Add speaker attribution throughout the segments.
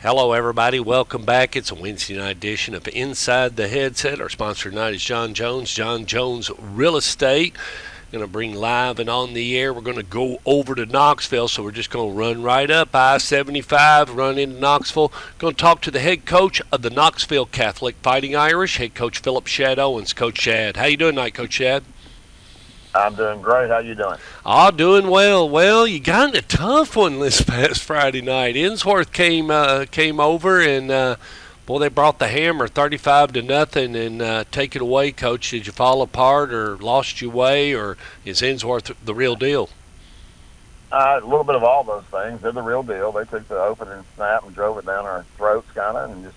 Speaker 1: Hello, everybody. Welcome back. It's a Wednesday night edition of Inside the Headset. Our sponsor tonight is John Jones, John Jones Real Estate. Going to bring live and on the air. We're going to go over to Knoxville, so we're just going to run right up I-75, run into Knoxville. Going to talk to the head coach of the Knoxville Catholic Fighting Irish, head coach Philip Shadowens. Coach Shad, how you doing tonight, Coach Shad?
Speaker 2: I'm doing great. How you doing?
Speaker 1: Doing well. Well, you got in a tough one this past Friday night. Ensworth came over and boy, they brought the hammer, 35-0, and take it away, Coach. Did you fall apart or lost your way, or is Ensworth the real deal?
Speaker 2: A little bit of all those things. They're the real deal. They took the opening snap and drove it down our throats, kind of, and just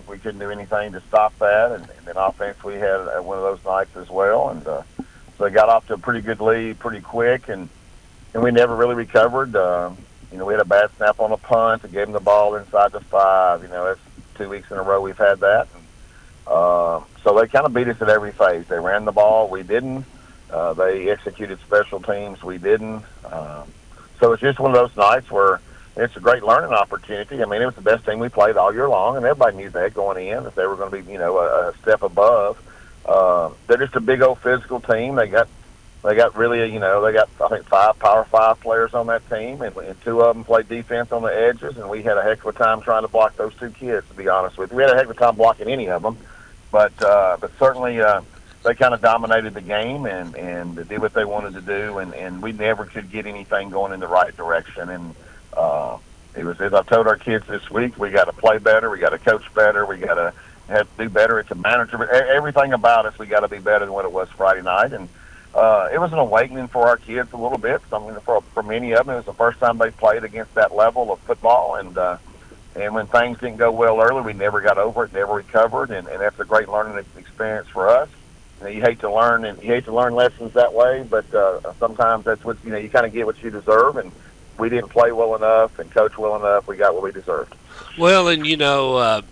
Speaker 2: we couldn't do anything to stop that. And then offense, we had one of those nights as well, and so they got off to a pretty good lead pretty quick, and we never really recovered. We had a bad snap on a punt that gave them the ball inside the 5. That's 2 weeks in a row we've had that. And, so they kind of beat us at every phase. They ran the ball. We didn't. They executed special teams. We didn't. So it's just one of those nights where it's a great learning opportunity. I mean, it was the best team we played all year long, and everybody knew that going in, that they were going to be, a step above. They're just a big old physical team. They got really, they got, I think, 5 Power 5 players on that team, and 2 of them played defense on the edges, and we had a heck of a time trying to block those 2 kids, to be honest with you. We had a heck of a time blocking any of them, but certainly they kind of dominated the game and did what they wanted to do, and we never could get anything going in the right direction. And it was, as I've told our kids this week, we got to play better, we got to coach better, we got to have to do better. It's a manager, everything about us, we got to be better than what it was Friday night. And it was an awakening for our kids a little bit. I mean, for many of them, it was the first time they played against that level of football. And when things didn't go well early, we never got over it, never recovered. And that's a great learning experience for us. You hate to learn lessons that way, but sometimes that's what you kind of get what you deserve. And we didn't play well enough and coach well enough. We got what we deserved.
Speaker 1: Well, and I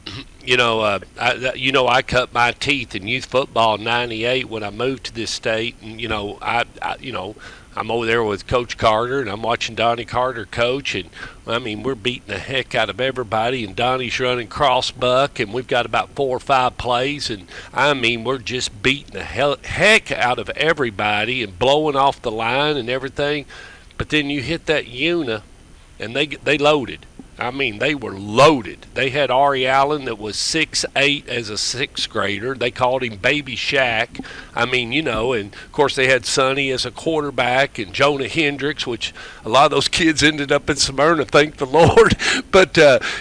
Speaker 1: cut my teeth in youth football in '98 when I moved to this state, and I'm over there with Coach Carter, and I'm watching Donnie Carter coach, and I mean we're beating the heck out of everybody, and Donnie's running cross buck, and we've got about 4 or 5 plays, and I mean we're just beating the heck out of everybody and blowing off the line and everything. But then you hit that Una, and they loaded. I mean, they were loaded. They had Ari Allen that was 6'8" as a 6th grader. They called him Baby Shaq. I mean, and of course they had Sonny as a quarterback and Jonah Hendricks, which a lot of those kids ended up in Smyrna, thank the Lord. But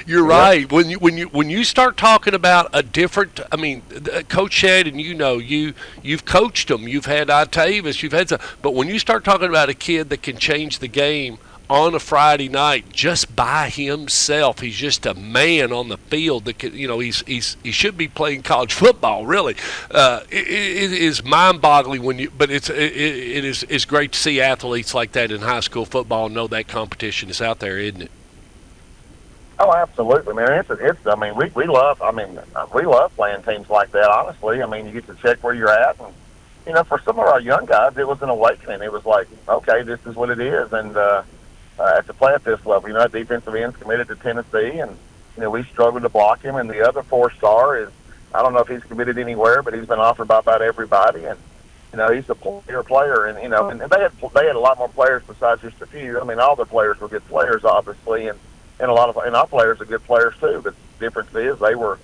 Speaker 1: you're right. When you start talking about a different, I mean, Coach Shad, and you've coached them. You've had Itavis. You've had some. But when you start talking about a kid that can change the game on a Friday night just by himself, he's just a man on the field that can, he should be playing college football. Really, it is mind-boggling but it is great to see athletes like that in high school football and know that competition is out there, isn't it?
Speaker 2: Oh, absolutely, man. We love playing teams like that. Honestly, I mean, you get to check where you're at, and for some of our young guys, it was an awakening. It was like, okay, this is what it is, and to play at this level. That defensive end's committed to Tennessee, and we struggled to block him. And the other 4-star is, I don't know if he's committed anywhere, but he's been offered by about everybody. And he's a player, and and they had a lot more players besides just a few. I mean, all the players were good players, obviously, and our players are good players too. But the difference is they were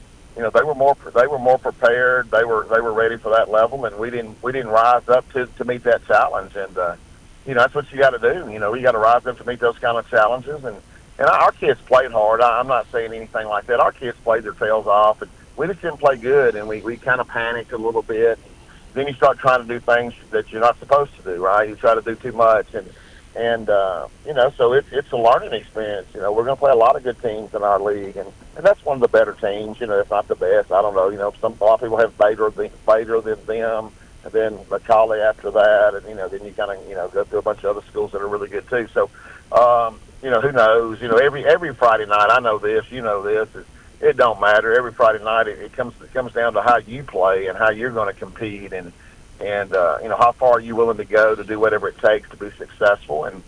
Speaker 2: more prepared. They were ready for that level, and we didn't rise up to meet that challenge. And that's what you got to do. You got to rise up to meet those kind of challenges. And our kids played hard. I'm not saying anything like that. Our kids played their tails off, and we just didn't play good, and we kind of panicked a little bit. Then you start trying to do things that you're not supposed to do, right? You try to do too much, and so it's a learning experience. We're going to play a lot of good teams in our league, and that's one of the better teams. It's not the best. I don't know. A lot of people have Bader than them. And then Macaulay after that, and then you kind of go through a bunch of other schools that are really good too. So, who knows? Every Friday night, I know this, this. It don't matter. Every Friday night, it comes down to how you play and how you're going to compete, and how far are you willing to go to do whatever it takes to be successful. And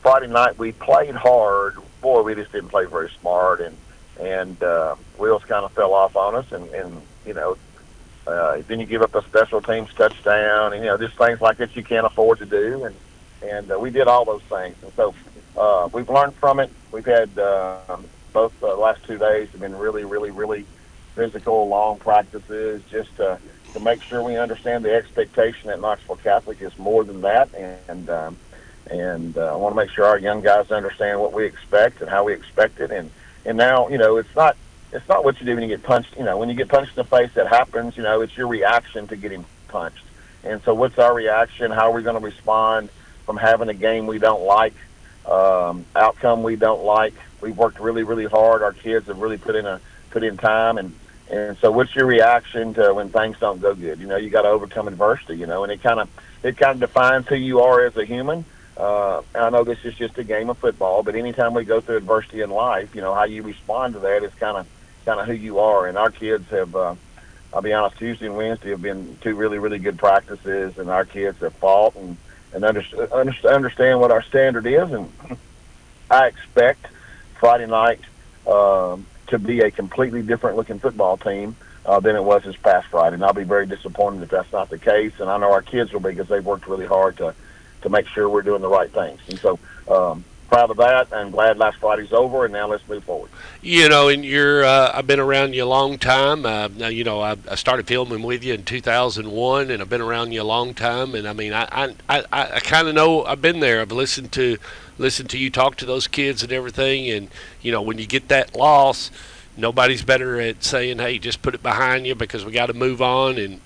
Speaker 2: Friday night we played hard. Boy, we just didn't play very smart, and wheels kind of fell off on us, and then you give up a special teams touchdown, and just things like that you can't afford to do, and we did all those things, and so we've learned from it. We've had both the last 2 days have been really, really, really physical, long practices, just to make sure we understand the expectation at Knoxville Catholic is more than that, and I want to make sure our young guys understand what we expect and how we expect it, and now it's not what you do when you get punched. When you get punched in the face, that happens. It's your reaction to getting punched. And so what's our reaction? How are we going to respond from having a game we don't like, outcome we don't like? We've worked really, really hard. Our kids have really put in time. And so what's your reaction to when things don't go good? You got to overcome adversity, and it kind of defines who you are as a human. I know this is just a game of football, but anytime we go through adversity in life, how you respond to that is kind of who you are. And our kids have, I'll be honest, Tuesday and Wednesday have been two really, really good practices, and our kids have fought and understand what our standard is. And I expect Friday night to be a completely different looking football team than it was this past Friday. And I'll be very disappointed if that's not the case. And I know our kids will be, because they've worked really hard to make sure we're doing the right things. And so proud of that, and glad last Friday's over, and now let's move forward.
Speaker 1: And I've been around you a long time. I started filming with you in 2001, and I've been around you a long time. And I mean, I kind of know. I've been there. I've listened to you talk to those kids and everything. And when you get that loss, nobody's better at saying, "Hey, just put it behind you," because we got to move on. And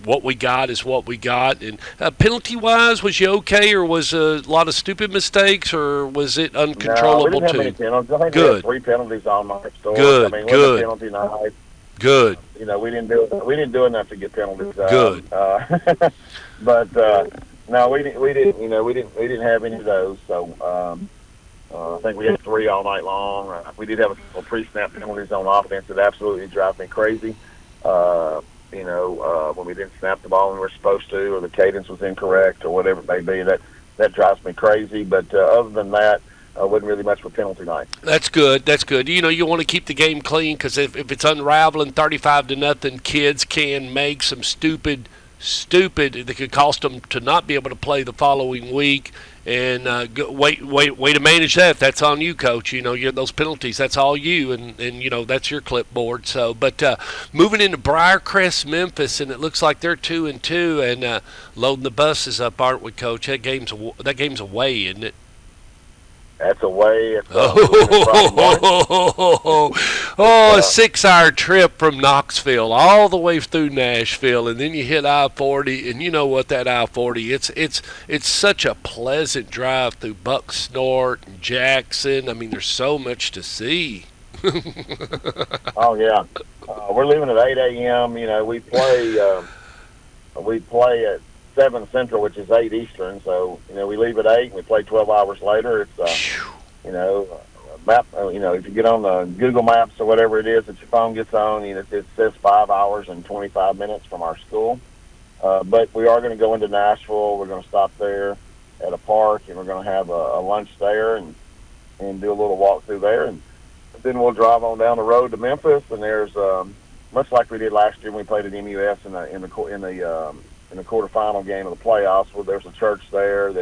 Speaker 1: what we got is what we got. And penalty-wise, was you okay, or was a lot of stupid mistakes, or was it uncontrollable
Speaker 2: no, we didn't
Speaker 1: too?
Speaker 2: have any penalties. I think
Speaker 1: Good.
Speaker 2: We had 3 penalties all night.
Speaker 1: Good.
Speaker 2: I mean,
Speaker 1: Good.
Speaker 2: Penalty night.
Speaker 1: Good.
Speaker 2: We didn't do enough to get penalties.
Speaker 1: Good.
Speaker 2: But no, we didn't have any of those. So I think we had 3 all night long. We did have a couple pre-snap penalties on offense that absolutely drive me crazy. When we didn't snap the ball when we were supposed to, or the cadence was incorrect, or whatever it may be, that drives me crazy. But other than that, wasn't really much for penalty night.
Speaker 1: That's good. That's good. You want to keep the game clean, because if it's unraveling 35-0, kids can make some stupid that could cost them to not be able to play the following week. And way to manage that. That's on you, Coach. You're those penalties. That's all you, and that's your clipboard. So, but moving into Briarcrest, Memphis, and it looks like they're 2-2, and loading the buses up, aren't we, Coach? That game's away, isn't it?
Speaker 2: That's away. It's
Speaker 1: a 6-hour trip from Knoxville all the way through Nashville, and then you hit I-40, and you know what, that I-40, it's such a pleasant drive through Bucksnort and Jackson. I mean, there's so much to see.
Speaker 2: Oh yeah, we're leaving at 8 a.m. We play at 7 Central, which is 8 Eastern. So we leave at 8 and we play 12 hours later. It's map. If you get on the Google Maps or whatever it is that your phone gets on, it says 5 hours and 25 minutes from our school. But we are going to go into Nashville. We're going to stop there at a park, and we're going to have a lunch there and do a little walk through there, and then we'll drive on down the road to Memphis. And there's much like we did last year when we played at MUS in the quarterfinal game of the playoffs. Well, there's a church there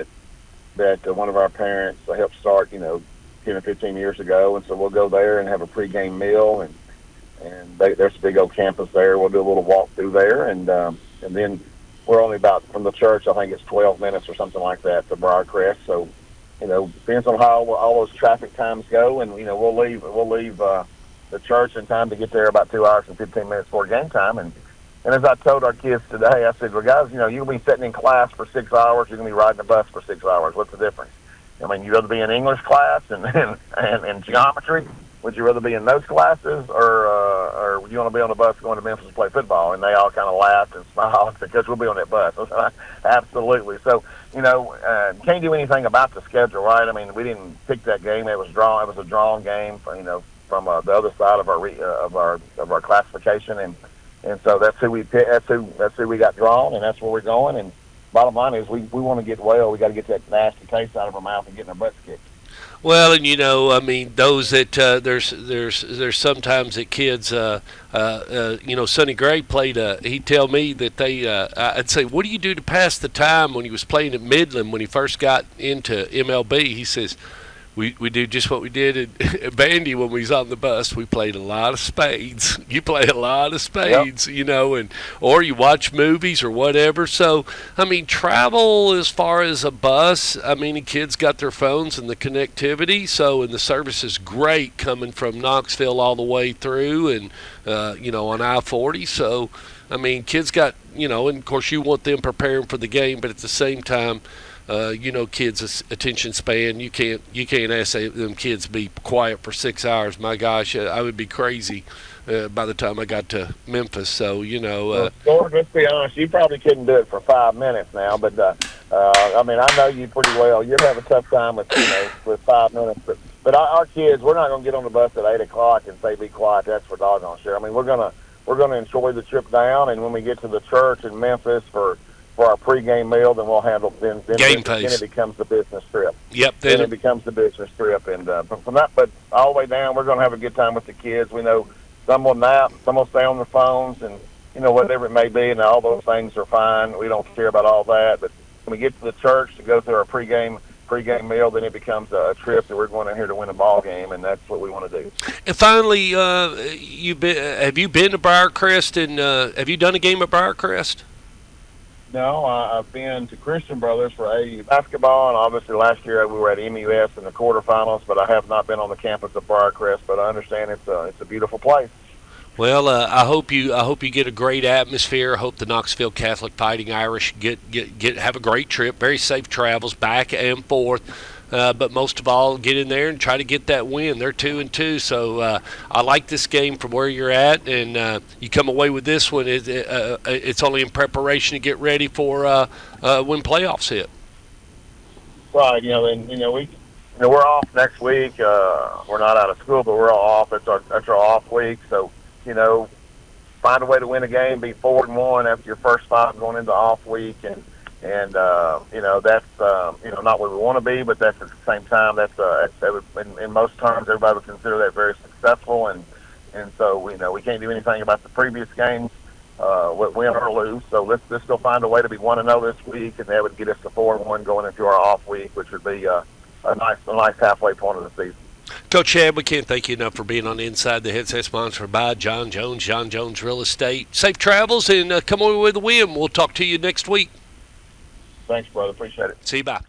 Speaker 2: that one of our parents helped start, 10 or 15 years ago, and so we'll go there and have a pregame meal, and there's a big old campus there. We'll do a little walk through there, and then we're only about from the church. I think it's 12 minutes or something like that to Briarcrest. So, depends on how all those traffic times go, and we'll leave the church in time to get there about 2 hours and 15 minutes before game time. And as I told our kids today, I said, well, guys, you'll be sitting in class for 6 hours. You're going to be riding a bus for 6 hours. What's the difference? I mean, you'd rather be in English class and geometry? Would you rather be in those classes, or would you want to be on the bus going to Memphis to play football? And they all kind of laughed and smiled because we'll be on that bus. Absolutely. So, can't do anything about the schedule, right? I mean, we didn't pick that game. It was drawn. It was a drawn game, from the other side of our classification, and so that's who we picked. That's who we got drawn, and that's where we're going. bottom line is we want to get well. We got to get that nasty taste out of our mouth and get our butts kicked.
Speaker 1: Well, and I mean, those that there's sometimes that kids, Sonny Gray played. He'd tell me that I'd say, "What do you do to pass the time?" When he was playing at Midland, when he first got into MLB, he says, we do just what we did at Bandy when we was on the bus. We played a lot of spades. You play a lot of spades,
Speaker 2: Yep.
Speaker 1: and or you watch movies or whatever. So, I mean, travel as far as a bus, I mean, the kids got their phones and the connectivity. So, and the service is great coming from Knoxville all the way through and, on I-40. So, I mean, kids got, and of course you want them preparing for the game, but at the same time, kids' attention span. You can't ask them kids to be quiet for 6 hours. My gosh, I would be crazy by the time I got to Memphis. So
Speaker 2: George, let's be honest. You probably couldn't do it for 5 minutes now, but I mean, I know you pretty well. You'd have a tough time with 5 minutes. But our kids, we're not going to get on the bus at 8 o'clock and say be quiet. That's for doggone sure. I mean, we're gonna enjoy the trip down, and when we get to the church in Memphis for our pregame meal, then we'll handle
Speaker 1: game
Speaker 2: then
Speaker 1: face.
Speaker 2: it becomes the business trip.
Speaker 1: Yep.
Speaker 2: Then it becomes the business trip, and from that, but all the way down, we're going to have a good time with the kids. We know some will nap, some will stay on their phones, and whatever it may be, and all those things are fine. We don't care about all that, but when we get to the church to go through our pregame meal, then it becomes a trip that we're going in here to win a ball game, and that's what we want to do.
Speaker 1: And finally, have you been to Briarcrest, and have you done a game at Briarcrest?
Speaker 2: No, I've been to Christian Brothers for AU basketball, and obviously last year we were at MUS in the quarterfinals, but I have not been on the campus of Briarcrest, but I understand it's a beautiful place.
Speaker 1: Well, I hope you get a great atmosphere. I hope the Knoxville Catholic Fighting Irish have a great trip, very safe travels back and forth. But most of all, get in there and try to get that win. They're 2-2, so I like this game from where you're at, and you come away with this one. It's only in preparation to get ready for when playoffs hit.
Speaker 2: Right, we're off next week. We're not out of school, but we're all off. That's our off week, so find a way to win a game, be 4-1 after your first 5 going into off week, and that's not where we want to be, but that's at the same time in most terms everybody would consider that very successful, and so we can't do anything about the previous games, win or lose. So let's go find a way to be 1-0 this week, and that would get us to 4-1 going into our off week, which would be a nice halfway point of the season.
Speaker 1: Coach Chad, we can't thank you enough for being on Inside the Headset, sponsored by John Jones Real Estate. Safe travels, and come on with the win. We'll talk to you next week.
Speaker 2: Thanks, brother. Appreciate it.
Speaker 1: See you. Bye.